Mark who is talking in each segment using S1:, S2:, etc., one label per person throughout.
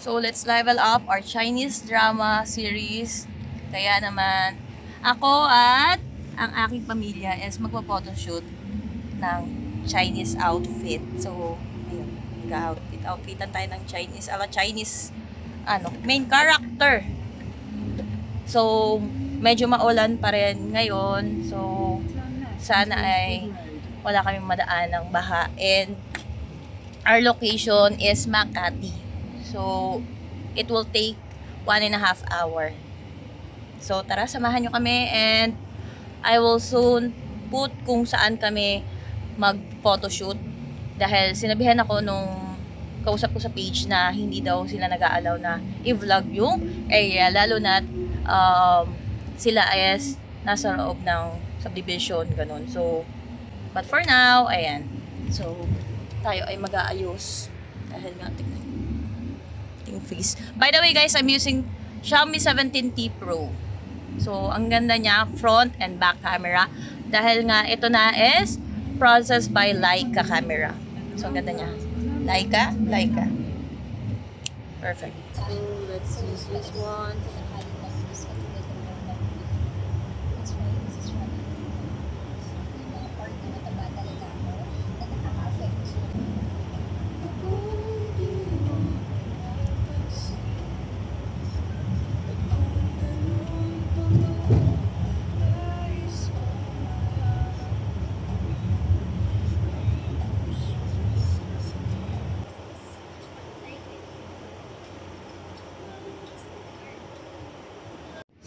S1: So, let's level up our Chinese drama series. Kaya naman, ako at ang aking pamilya is magpa-photoshoot ng Chinese outfit. So, ayun, outfitan tayo ng Chinese, Chinese, main character. So, medyo maulan pa rin ngayon. So, sana ay wala kaming madaan ng baha. And, our location is Makati. So, it will take 1.5 hours. So, tara, samahan nyo kami and I will soon put kung saan kami mag-photoshoot. Dahil sinabihan ako nung kausap ko sa page na hindi daw sila nag-aalaw na i-vlog yung area. Lalo na sila is nasa loob ng subdivision, ganun. So, but for now, ayan. So, tayo ay mag-aayos. Dahil nga, tingnan face. By the way guys, I'm using Xiaomi 17T Pro. So, ang ganda niya, front and back camera. Dahil nga, ito na is processed by Leica camera. So, ang ganda niya. Leica. Perfect. So, let's use this one.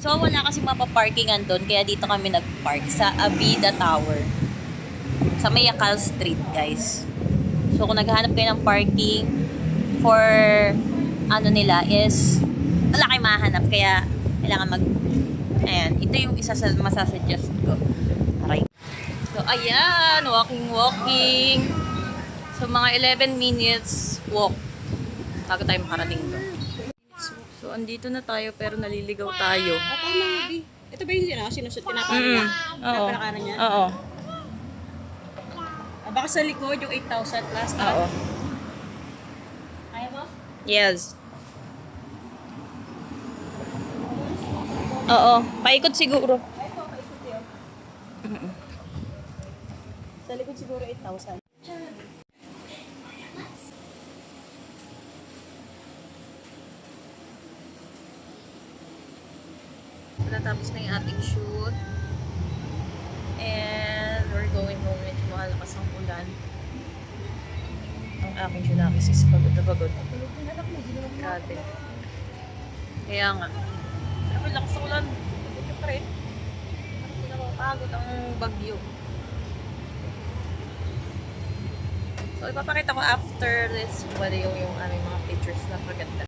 S1: So, wala kasi mapaparkingan doon, kaya dito kami nag-park sa Avida Tower. Sa Mayakal Street, guys. So, kung naghahanap kayo ng parking for, nila is, wala kayo mahanap, kaya kailangan ayan, ito yung isa sa masasuggest ko. Aray. So, ayan, walking. So, mga 11 minutes walk bago tayo makarating doon. So, andito na tayo pero naliligaw tayo.
S2: Ito ba yung tinapara niya?
S1: Oo.
S2: Tinapara niya?
S1: Oo.
S2: Baka sa likod yung 8,000 plus.
S1: Oo.
S2: Kaya mo?
S1: Yes. Oo. Paikot siguro.
S2: Ito, paikot yun. Sa likod siguro 8,000.
S1: Natapos na yung ating shoot. And we're going home. Medyo malakas ang ulan. Ang aking junakis is pagod na pagod. Grabe. Kaya nga. Pero lakas ang ulan. Pagod ka pa rin. Hindi na mapagod ang bagyo. So ipapakita ko after this video yung aming mga pictures na maganda.